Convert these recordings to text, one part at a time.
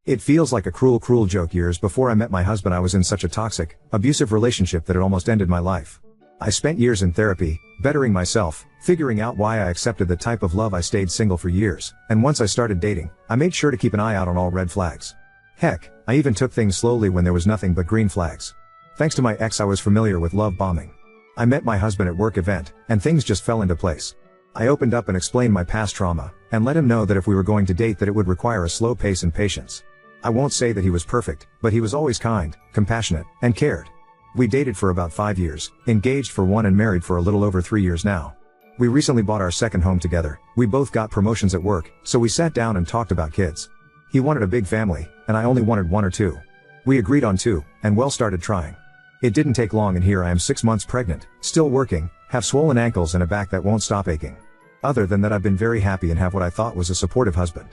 It feels like a cruel joke. Years before I met my husband, I was in such a toxic, abusive relationship that it almost ended my life. I spent years in therapy, bettering myself, figuring out why I accepted the type of love. I stayed single for years, and once I started dating, I made sure to keep an eye out on all red flags. Heck, I even took things slowly when there was nothing but green flags. Thanks to my ex, I was familiar with love bombing. I met my husband at work event, and things just fell into place. I opened up and explained my past trauma, and let him know that if we were going to date that it would require a slow pace and patience. I won't say that he was perfect, but he was always kind, compassionate, and cared. We dated for about 5 years, engaged for 1 and married for a little over 3 years now. We recently bought our second home together. We both got promotions at work, so we sat down and talked about kids. He wanted a big family, and I only wanted 1 or 2. We agreed on 2, and started trying. It didn't take long, and here I am 6 months pregnant, still working, have swollen ankles and a back that won't stop aching. Other than that, I've been very happy and have what I thought was a supportive husband.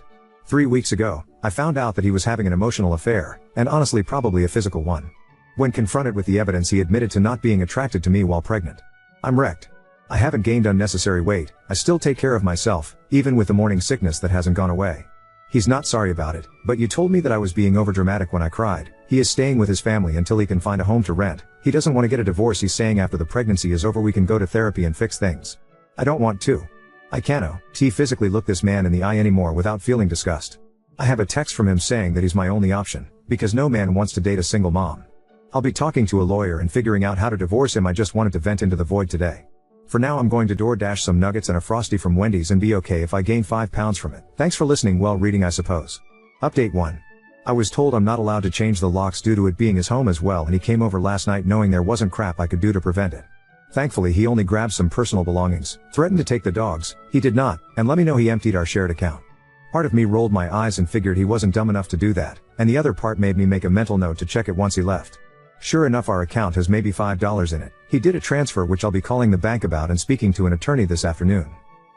3 weeks ago, I found out that he was having an emotional affair, and honestly probably a physical one. When confronted with the evidence, he admitted to not being attracted to me while pregnant. I'm wrecked. I haven't gained unnecessary weight, I still take care of myself, even with the morning sickness that hasn't gone away. He's not sorry about it, but you told me that I was being overdramatic when I cried. He is staying with his family until he can find a home to rent. He doesn't want to get a divorce. He's saying after the pregnancy is over we can go to therapy and fix things. I don't want to. I can't physically look this man in the eye anymore without feeling disgust. I have a text from him saying that he's my only option, because no man wants to date a single mom. I'll be talking to a lawyer and figuring out how to divorce him. I just wanted to vent into the void today. For now, I'm going to DoorDash some nuggets and a Frosty from Wendy's and be okay if I gain 5 pounds from it. Thanks for listening. Well, reading, I suppose. Update 1. I was told I'm not allowed to change the locks due to it being his home as well, and he came over last night knowing there wasn't crap I could do to prevent it. Thankfully, he only grabbed some personal belongings, threatened to take the dogs. He did not, and let me know he emptied our shared account. Part of me rolled my eyes and figured he wasn't dumb enough to do that, and the other part made me make a mental note to check it once he left. Sure enough, our account has maybe $5 in it. He did a transfer which I'll be calling the bank about and speaking to an attorney this afternoon.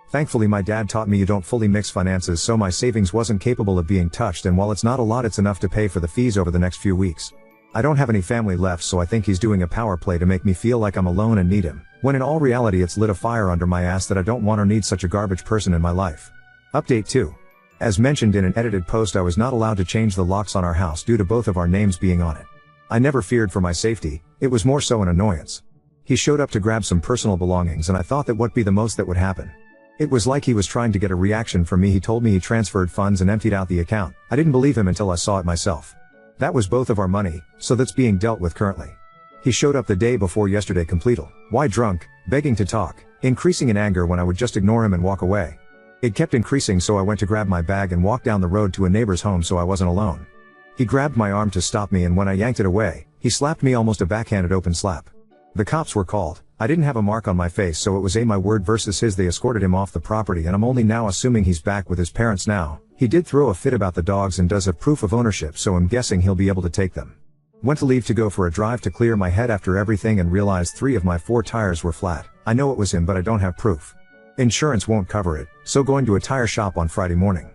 Thankfully, my dad taught me you don't fully mix finances, so my savings wasn't capable of being touched, and while it's not a lot, it's enough to pay for the fees over the next few weeks. I don't have any family left, so I think he's doing a power play to make me feel like I'm alone and need him, when in all reality it's lit a fire under my ass that I don't want or need such a garbage person in my life. Update 2. As mentioned in an edited post, I was not allowed to change the locks on our house due to both of our names being on it. I never feared for my safety, it was more so an annoyance. He showed up to grab some personal belongings and I thought that what'd be the most that would happen. It was like he was trying to get a reaction from me. He told me he transferred funds and emptied out the account. I didn't believe him until I saw it myself. That was both of our money, so that's being dealt with currently. He showed up the day before yesterday, completely drunk, begging to talk, increasing in anger when I would just ignore him and walk away. It kept increasing, so I went to grab my bag and walk down the road to a neighbor's home so I wasn't alone. He grabbed my arm to stop me, and when I yanked it away, he slapped me, almost a backhanded open slap. The cops were called. I didn't have a mark on my face, so it was my word versus his. They escorted him off the property, and I'm only now assuming he's back with his parents now. He did throw a fit about the dogs and does have proof of ownership, so I'm guessing he'll be able to take them. Went to leave to go for a drive to clear my head after everything and realized 3 of my 4 tires were flat. I know it was him, but I don't have proof. Insurance won't cover it, so going to a tire shop on Friday morning.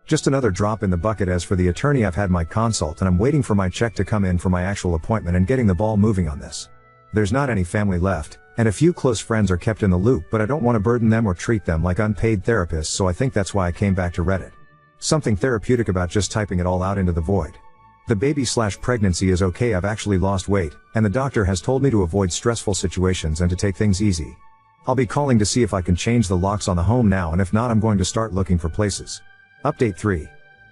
Just another drop in the bucket. As for the attorney, I've had my consult and I'm waiting for my check to come in for my actual appointment and getting the ball moving on this. There's not any family left, and a few close friends are kept in the loop, but I don't want to burden them or treat them like unpaid therapists, so I think that's why I came back to Reddit. Something therapeutic about just typing it all out into the void. The baby/pregnancy is okay. I've actually lost weight, and the doctor has told me to avoid stressful situations and to take things easy. I'll be calling to see if I can change the locks on the home now, and if not, I'm going to start looking for places. Update 3.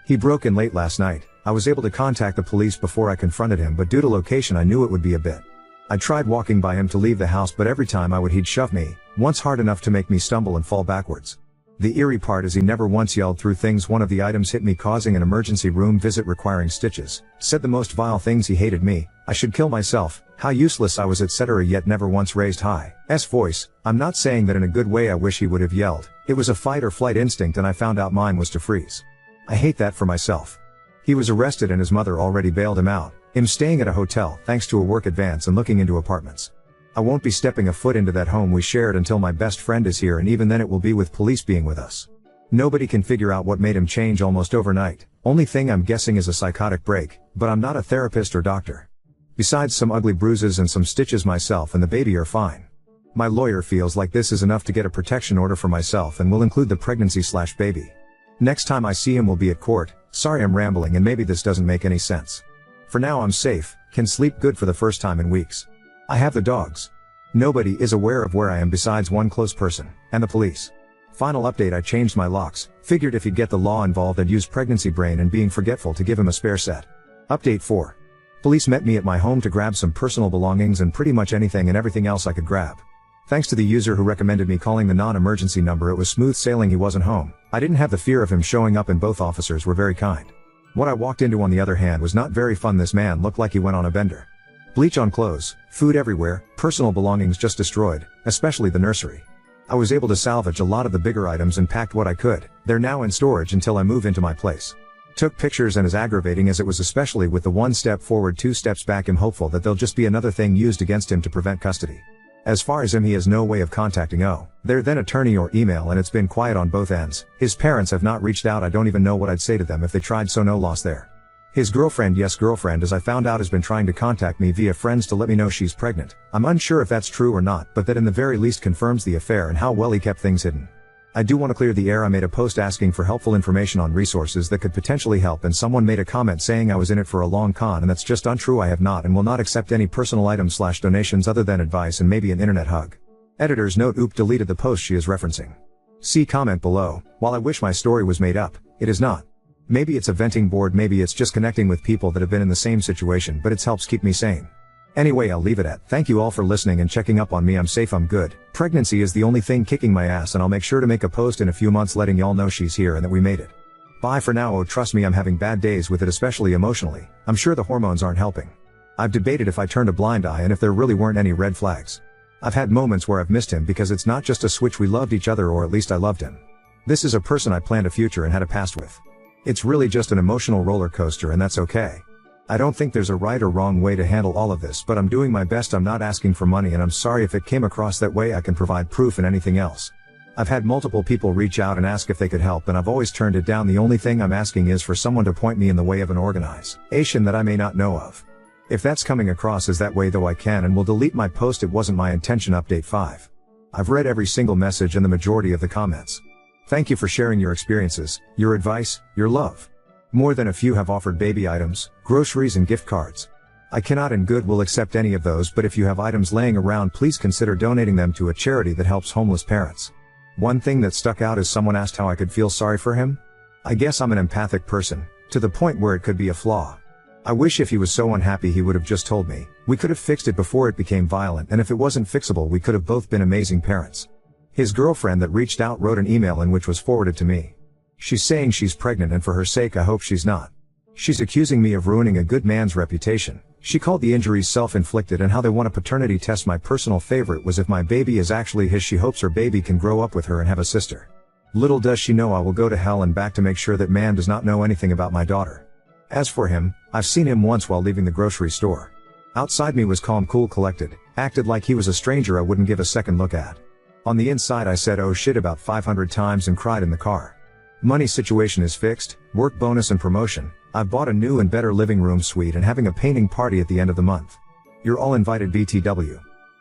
He broke in late last night. I was able to contact the police before I confronted him, but due to location I knew it would be a bit. I tried walking by him to leave the house, but every time I would, he'd shove me, once hard enough to make me stumble and fall backwards. The eerie part is he never once yelled through things. One of the items hit me, causing an emergency room visit requiring stitches. Said the most vile things. He hated me, I should kill myself, how useless I was, etc., yet never once raised his voice. I'm not saying that in a good way. I wish he would have yelled. It was a fight or flight instinct, and I found out mine was to freeze. I hate that for myself. He was arrested and his mother already bailed him out. Him staying at a hotel thanks to a work advance and looking into apartments. I won't be stepping a foot into that home we shared until my best friend is here, and even then it will be with police being with us. Nobody can figure out what made him change almost overnight. Only thing I'm guessing is a psychotic break, but I'm not a therapist or doctor. Besides some ugly bruises and some stitches, myself and the baby are fine. My lawyer feels like this is enough to get a protection order for myself and will include the pregnancy/baby. Next time I see him will be at court. Sorry I'm rambling and maybe this doesn't make any sense. For now I'm safe, can sleep good for the first time in weeks. I have the dogs. Nobody is aware of where I am besides one close person, and the police. Final update: I changed my locks, figured if he'd get the law involved I'd use pregnancy brain and being forgetful to give him a spare set. Update 4. Police met me at my home to grab some personal belongings and pretty much anything and everything else I could grab. Thanks to the user who recommended me calling the non-emergency number, it was smooth sailing. He wasn't home. I didn't have the fear of him showing up and both officers were very kind. What I walked into on the other hand was not very fun. This man looked like he went on a bender. Bleach on clothes, food everywhere, personal belongings just destroyed, especially the nursery. I was able to salvage a lot of the bigger items and packed what I could. They're now in storage until I move into my place. Took pictures, and as aggravating as it was, especially with the 1 step forward 2 steps back, I'm hopeful that there'll just be another thing used against him to prevent custody. As far as him, he has no way of contacting their then attorney or email, and it's been quiet on both ends. His parents have not reached out. I don't even know what I'd say to them if they tried, so no loss there. His girlfriend, yes girlfriend, as I found out, has been trying to contact me via friends to let me know she's pregnant. I'm unsure if that's true or not, but that in the very least confirms the affair and how well he kept things hidden. I do want to clear the air. I made a post asking for helpful information on resources that could potentially help, and someone made a comment saying I was in it for a long con, and that's just untrue. I have not and will not accept any personal items / donations other than advice and maybe an internet hug. Editor's note: Oop, deleted the post she is referencing. See comment below. While I wish my story was made up, it is not. Maybe it's a venting board, maybe it's just connecting with people that have been in the same situation, but it helps keep me sane. Anyway, I'll leave it at thank you all for listening and checking up on me. I'm safe, I'm good. Pregnancy is the only thing kicking my ass, and I'll make sure to make a post in a few months letting y'all know she's here and that we made it. Bye for now. Oh, trust me, I'm having bad days with it, especially emotionally. I'm sure the hormones aren't helping. I've debated if I turned a blind eye and if there really weren't any red flags. I've had moments where I've missed him because it's not just a switch. We loved each other, or at least I loved him. This is a person I planned a future and had a past with. It's really just an emotional roller coaster, and that's okay. I don't think there's a right or wrong way to handle all of this, but I'm doing my best. I'm not asking for money, and I'm sorry if it came across that way. I can provide proof and anything else. I've had multiple people reach out and ask if they could help, and I've always turned it down. The only thing I'm asking is for someone to point me in the way of an organization that I may not know of. If that's coming across as that way, though, I can and will delete my post. It wasn't my intention. Update 5. I've read every single message and the majority of the comments. Thank you for sharing your experiences, your advice, your love. More than a few have offered baby items, groceries and gift cards. I cannot in good will accept any of those, but if you have items laying around, please consider donating them to a charity that helps homeless parents. One thing that stuck out is someone asked how I could feel sorry for him. I guess I'm an empathic person, to the point where it could be a flaw. I wish if he was so unhappy he would have just told me. We could have fixed it before it became violent, and if it wasn't fixable we could have both been amazing parents. His girlfriend that reached out wrote an email in which was forwarded to me. She's saying she's pregnant, and for her sake I hope she's not. She's accusing me of ruining a good man's reputation. She called the injuries self-inflicted and how they want a paternity test. My personal favorite was if my baby is actually his. She hopes her baby can grow up with her and have a sister. Little does she know I will go to hell and back to make sure that man does not know anything about my daughter. As for him, I've seen him once while leaving the grocery store. Outside me was calm, cool, collected, acted like he was a stranger I wouldn't give a second look at. On the inside I said oh shit about 500 times and cried in the car. Money situation is fixed, work bonus and promotion. I've bought a new and better living room suite and having a painting party at the end of the month. You're all invited. BTW.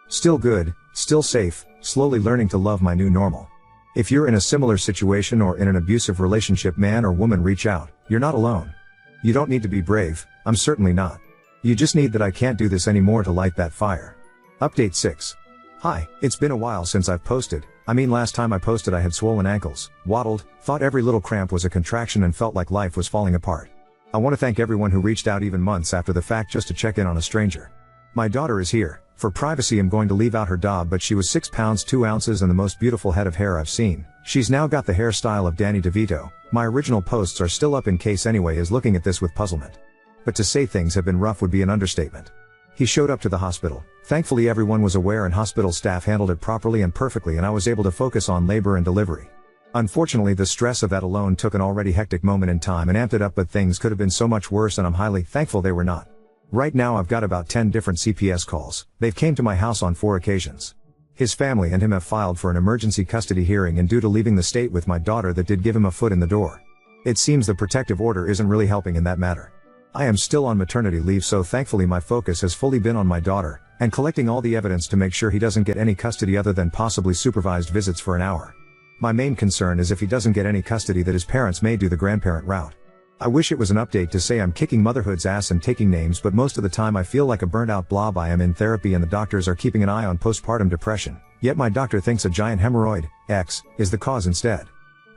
Still good, still safe, slowly learning to love my new normal. If you're in a similar situation or in an abusive relationship, man or woman, reach out. You're not alone. You don't need to be brave, I'm certainly not. You just need that I can't do this anymore to light that fire. Update 6. Hi, it's been a while since I've posted. I mean, last time I posted I had swollen ankles, waddled, thought every little cramp was a contraction and felt like life was falling apart. I want to thank everyone who reached out even months after the fact just to check in on a stranger. My daughter is here. For privacy I'm going to leave out her dob, but she was 6 pounds 2 ounces and the most beautiful head of hair I've seen. She's now got the hairstyle of Danny DeVito. My original posts are still up in case anyone is looking at this with puzzlement. But to say things have been rough would be an understatement. He showed up to the hospital. Thankfully everyone was aware and hospital staff handled it properly and perfectly, and I was able to focus on labor and delivery. Unfortunately the stress of that alone took an already hectic moment in time and amped it up, but things could have been so much worse and I'm highly thankful they were not. Right now I've got about 10 different CPS calls. They've came to my house on 4 occasions. His family and him have filed for an emergency custody hearing, and due to leaving the state with my daughter that did give him a foot in the door. It seems the protective order isn't really helping in that matter. I am still on maternity leave, so thankfully my focus has fully been on my daughter, and collecting all the evidence to make sure he doesn't get any custody other than possibly supervised visits for an hour. My main concern is if he doesn't get any custody that his parents may do the grandparent route. I wish it was an update to say I'm kicking motherhood's ass and taking names, but most of the time I feel like a burnt out blob. I am in therapy and the doctors are keeping an eye on postpartum depression, yet my doctor thinks a giant hemorrhoid, X, is the cause instead.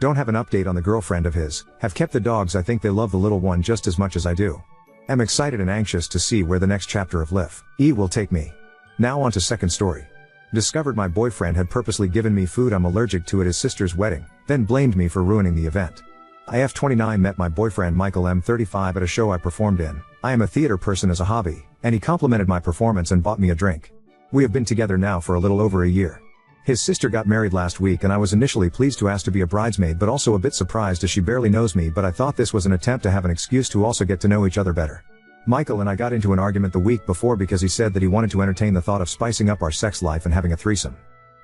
Don't have an update on the girlfriend of his, have kept the dogs. I think they love the little one just as much as I do. Am excited and anxious to see where the next chapter of Life E will take me. Now on to second story. Discovered my boyfriend had purposely given me food I'm allergic to at his sister's wedding, then blamed me for ruining the event. I F29 met my boyfriend Michael M35 at a show I performed in. I am a theater person as a hobby, and he complimented my performance and bought me a drink. We have been together now for a little over a year. His sister got married last week and I was initially pleased to ask to be a bridesmaid but also a bit surprised as she barely knows me, but I thought this was an attempt to have an excuse to also get to know each other better. Michael and I got into an argument the week before because he said that he wanted to entertain the thought of spicing up our sex life and having a threesome.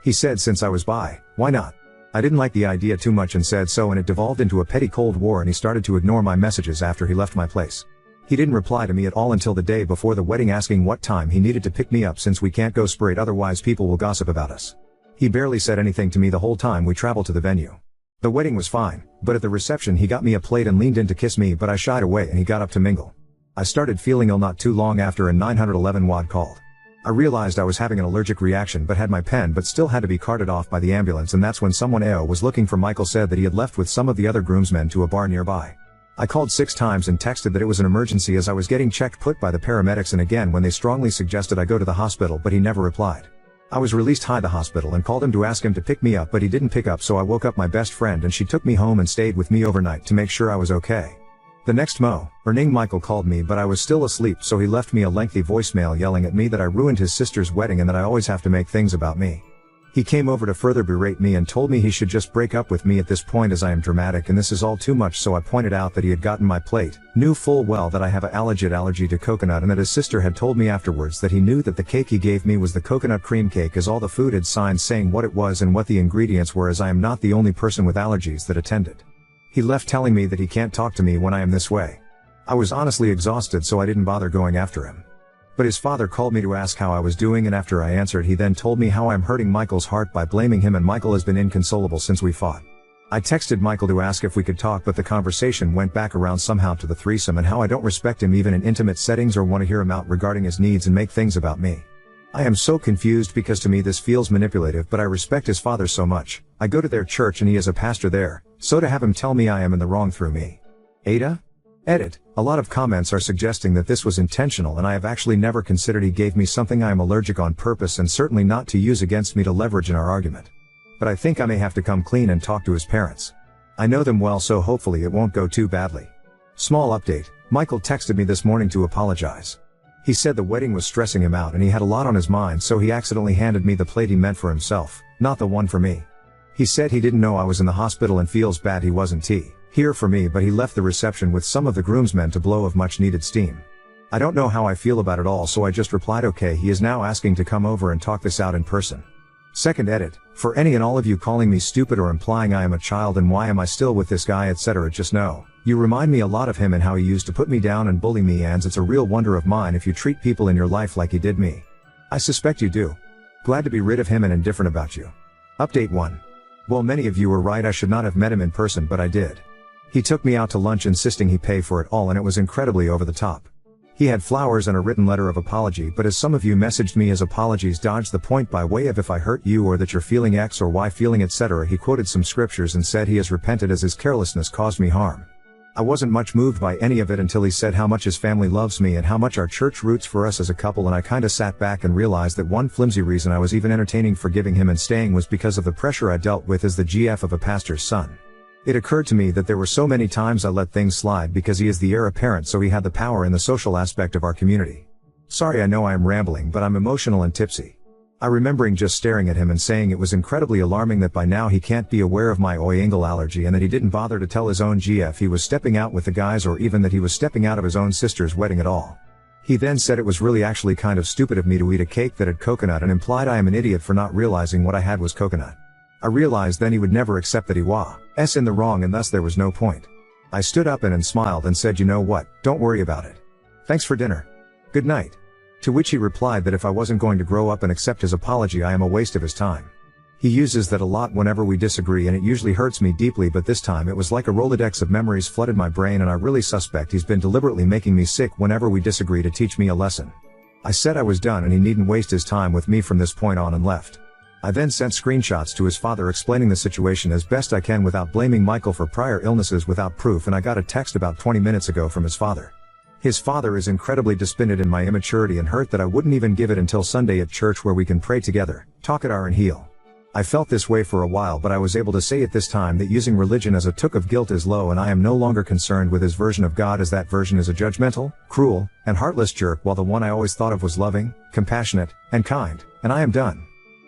He said since I was bi, why not? I didn't like the idea too much and said so, and it devolved into a petty cold war and he started to ignore my messages after he left my place. He didn't reply to me at all until the day before the wedding asking what time he needed to pick me up since we can't go sprayed otherwise people will gossip about us. He barely said anything to me the whole time we traveled to the venue. The wedding was fine, but at the reception he got me a plate and leaned in to kiss me, but I shied away and he got up to mingle. I started feeling ill not too long after a 911 WAD called. I realized I was having an allergic reaction but had my pen but still had to be carted off by the ambulance, and that's when someone AO was looking for Michael said that he had left with some of the other groomsmen to a bar nearby. I called 6 times and texted that it was an emergency as I was getting checked put by the paramedics, and again when they strongly suggested I go to the hospital, but he never replied. I was released high the hospital and called him to ask him to pick me up, but he didn't pick up, so I woke up my best friend and she took me home and stayed with me overnight to make sure I was okay. The next morning Michael called me but I was still asleep, so he left me a lengthy voicemail yelling at me that I ruined his sister's wedding and that I always have to make things about me. He came over to further berate me and told me he should just break up with me at this point as I am dramatic and this is all too much, so I pointed out that he had gotten my plate, knew full well that I have a legit allergy to coconut, and that his sister had told me afterwards that he knew that the cake he gave me was the coconut cream cake as all the food had signs saying what it was and what the ingredients were, as I am not the only person with allergies that attended. He left telling me that he can't talk to me when I am this way. I was honestly exhausted, so I didn't bother going after him. But his father called me to ask how I was doing, and after I answered he then told me how I'm hurting Michael's heart by blaming him, and Michael has been inconsolable since we fought. I texted Michael to ask if we could talk, but the conversation went back around somehow to the threesome and how I don't respect him even in intimate settings or want to hear him out regarding his needs and make things about me. I am so confused because to me this feels manipulative, but I respect his father so much. I go to their church and he is a pastor there, so to have him tell me I am in the wrong through me. Ada? Edit. A lot of comments are suggesting that this was intentional, and I have actually never considered he gave me something I am allergic on purpose, and certainly not to use against me to leverage in our argument. But I think I may have to come clean and talk to his parents. I know them well, so hopefully it won't go too badly. Small update. Michael texted me this morning to apologize. He said the wedding was stressing him out and he had a lot on his mind, so he accidentally handed me the plate he meant for himself, not the one for me. He said he didn't know I was in the hospital and feels bad he wasn't here for me, but he left the reception with some of the groomsmen to blow of much needed steam. I don't know how I feel about it all, so I just replied okay. He is now asking to come over and talk this out in person. Second edit. For any and all of you calling me stupid or implying I am a child and why am I still with this guy etc., just know, you remind me a lot of him and how he used to put me down and bully me, and it's a real wonder of mine if you treat people in your life like he did me. I suspect you do. Glad to be rid of him and indifferent about you. Update 1. Well, many of you were right, I should not have met him in person, but I did. He took me out to lunch insisting he pay for it all, and it was incredibly over the top. He had flowers and a written letter of apology, but as some of you messaged me, his apologies dodged the point by way of if I hurt you or that you're feeling X or Y feeling etc. He quoted some scriptures and said he has repented as his carelessness caused me harm. I wasn't much moved by any of it until he said how much his family loves me and how much our church roots for us as a couple, and I kinda sat back and realized that one flimsy reason I was even entertaining forgiving him and staying was because of the pressure I dealt with as the GF of a pastor's son. It occurred to me that there were so many times I let things slide because he is the heir apparent, so he had the power in the social aspect of our community. Sorry, I know I am rambling, but I'm emotional and tipsy. I remembering just staring at him and saying it was incredibly alarming that by now he can't be aware of my Oyangle allergy, and that he didn't bother to tell his own GF he was stepping out with the guys, or even that he was stepping out of his own sister's wedding at all. He then said it was really actually kind of stupid of me to eat a cake that had coconut, and implied I am an idiot for not realizing what I had was coconut. I realized then he would never accept that he was in the wrong, and thus there was no point. I stood up and smiled and said, you know what, don't worry about it. Thanks for dinner. Good night. To which he replied that if I wasn't going to grow up and accept his apology, I am a waste of his time. He uses that a lot whenever we disagree and it usually hurts me deeply, but this time it was like a Rolodex of memories flooded my brain, and I really suspect he's been deliberately making me sick whenever we disagree to teach me a lesson. I said I was done and he needn't waste his time with me from this point on and left. I then sent screenshots to his father explaining the situation as best I can without blaming Michael for prior illnesses without proof, and I got a text about 20 minutes ago from his father. His father is incredibly disappointed in my immaturity and hurt that I wouldn't even give it until Sunday at church where we can pray together, talk it out and heal. I felt this way for a while, but I was able to say at this time that using religion as a took of guilt is low, and I am no longer concerned with his version of God, as that version is a judgmental, cruel, and heartless jerk, while the one I always thought of was loving, compassionate, and kind, and I am done.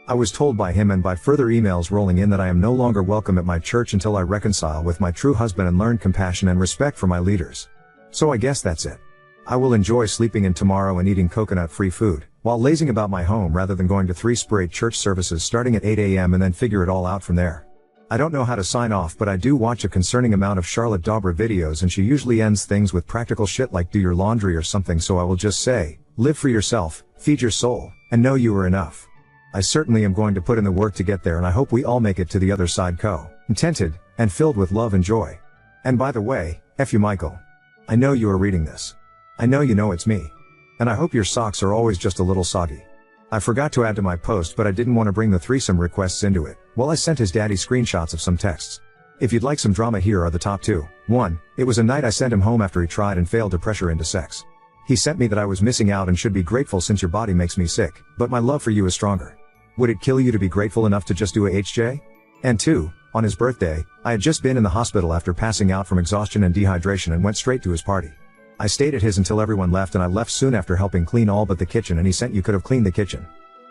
I was told by him and by further emails rolling in that I am no longer welcome at my church until I reconcile with my true husband and learn compassion and respect for my leaders. So I guess that's it. I will enjoy sleeping in tomorrow and eating coconut-free food, while lazing about my home rather than going to 3 separate church services starting at 8 a.m. and then figure it all out from there. I don't know how to sign off, but I do watch a concerning amount of Charlotte Dobra videos, and she usually ends things with practical shit like do your laundry or something, so I will just say, live for yourself, feed your soul, and know you are enough. I certainly am going to put in the work to get there, and I hope we all make it to the other side contented, and filled with love and joy. And by the way, F you Michael. I know you are reading this. I know you know it's me. And I hope your socks are always just a little soggy. I forgot to add to my post, but I didn't want to bring the threesome requests into it. Well, I sent his daddy screenshots of some texts. If you'd like some drama, here are the top 2. 1. It was a night I sent him home after he tried and failed to pressure into sex. He sent me that I was missing out and should be grateful since your body makes me sick, but my love for you is stronger. Would it kill you to be grateful enough to just do a HJ? And 2. On his birthday, I had just been in the hospital after passing out from exhaustion and dehydration and went straight to his party. I stayed at his until everyone left, and I left soon after helping clean all but the kitchen, and he sent you could have cleaned the kitchen.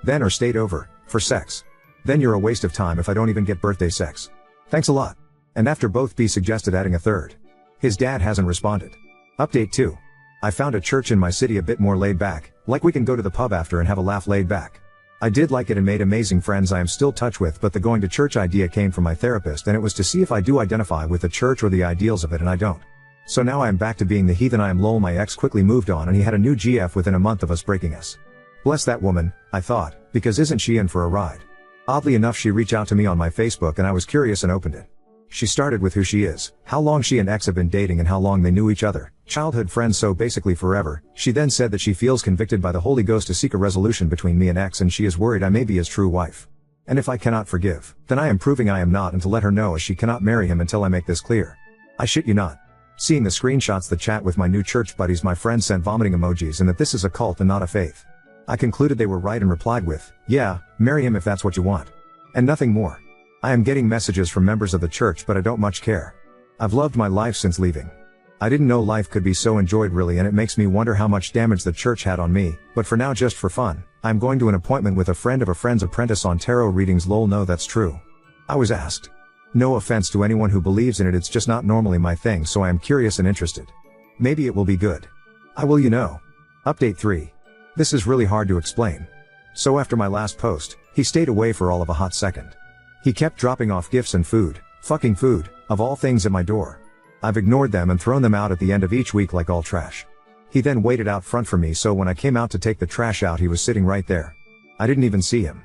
Then or stayed over, for sex. Then you're a waste of time if I don't even get birthday sex. Thanks a lot. And after both B suggested adding a third. His dad hasn't responded. Update 2. I found a church in my city a bit more laid back, like we can go to the pub after and have a laugh laid back. I did like it and made amazing friends I am still touch with, but the going to church idea came from my therapist, and it was to see if I do identify with the church or the ideals of it, and I don't. So now I am back to being the heathen I am. Lol. My ex quickly moved on and he had a new GF within a month of us breaking us. Bless that woman, I thought, because isn't she in for a ride? Oddly enough, she reached out to me on my Facebook and I was curious and opened it. She started with who she is, how long she and ex have been dating and how long they knew each other, childhood friends, so basically forever. She then said that she feels convicted by the Holy Ghost to seek a resolution between me and ex, and she is worried I may be his true wife. And if I cannot forgive, then I am proving I am not, and to let her know as she cannot marry him until I make this clear. I shit you not. Seeing the screenshots, the chat with my new church buddies, my friends sent vomiting emojis and that this is a cult and not a faith. I concluded they were right and replied with, yeah, marry him if that's what you want. And nothing more. I am getting messages from members of the church, but I don't much care. I've loved my life since leaving. I didn't know life could be so enjoyed really, and it makes me wonder how much damage the church had on me, but for now, just for fun, I'm going to an appointment with a friend of a friend's apprentice on tarot readings. Lol, no, that's true. I was asked. No offense to anyone who believes in it, it's just not normally my thing, so I am curious and interested. Maybe it will be good. I will, you know. Update 3. This is really hard to explain. So after my last post, he stayed away for all of a hot second. He kept dropping off gifts and food, fucking food, of all things, at my door. I've ignored them and thrown them out at the end of each week like all trash. He then waited out front for me, so when I came out to take the trash out, he was sitting right there. I didn't even see him.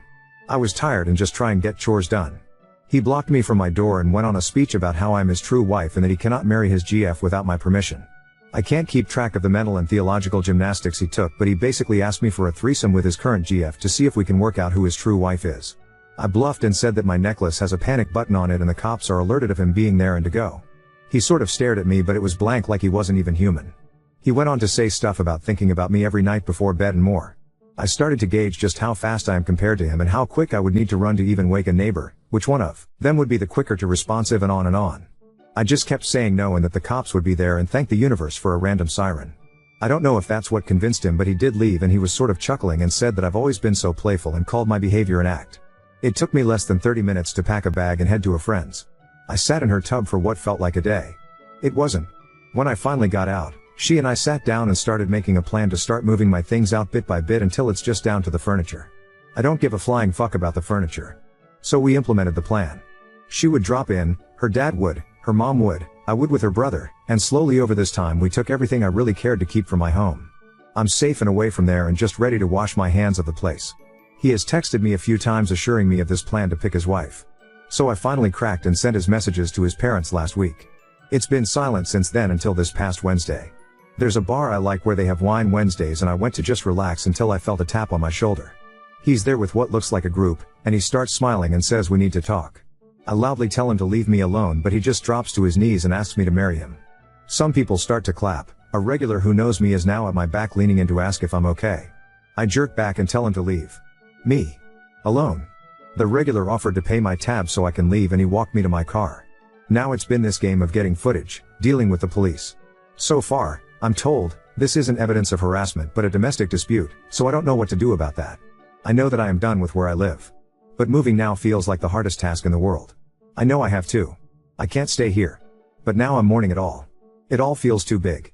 I was tired and just trying to get chores done. He blocked me from my door and went on a speech about how I'm his true wife and that he cannot marry his GF without my permission. I can't keep track of the mental and theological gymnastics he took, but he basically asked me for a threesome with his current GF to see if we can work out who his true wife is. I bluffed and said that my necklace has a panic button on it and the cops are alerted of him being there and to go. He sort of stared at me, but it was blank, like he wasn't even human. He went on to say stuff about thinking about me every night before bed and more. I started to gauge just how fast I am compared to him and how quick I would need to run to even wake a neighbor, which one of them would be the quicker to responsive, and on and on. I just kept saying no and that the cops would be there and thank the universe for a random siren. I don't know if that's what convinced him, but he did leave and he was sort of chuckling and said that I've always been so playful and called my behavior an act. It took me less than 30 minutes to pack a bag and head to a friend's. I sat in her tub for what felt like a day. It wasn't. When I finally got out, she and I sat down and started making a plan to start moving my things out bit by bit until it's just down to the furniture. I don't give a flying fuck about the furniture. So we implemented the plan. She would drop in, her dad would, her mom would, I would with her brother, and slowly over this time we took everything I really cared to keep from my home. I'm safe and away from there and just ready to wash my hands of the place. He has texted me a few times assuring me of this plan to pick his wife. So I finally cracked and sent his messages to his parents last week. It's been silent since then until this past Wednesday. There's a bar I like where they have wine Wednesdays and I went to just relax until I felt a tap on my shoulder. He's there with what looks like a group, and he starts smiling and says we need to talk. I loudly tell him to leave me alone, but he just drops to his knees and asks me to marry him. Some people start to clap. A regular who knows me is now at my back leaning in to ask if I'm okay. I jerk back and tell him to leave. Me. Alone. The regular offered to pay my tab so I can leave and he walked me to my car. Now it's been this game of getting footage, dealing with the police. So far, I'm told, this isn't evidence of harassment but a domestic dispute, so I don't know what to do about that. I know that I am done with where I live. But moving now feels like the hardest task in the world. I know I have to. I can't stay here. But now I'm mourning it all. It all feels too big.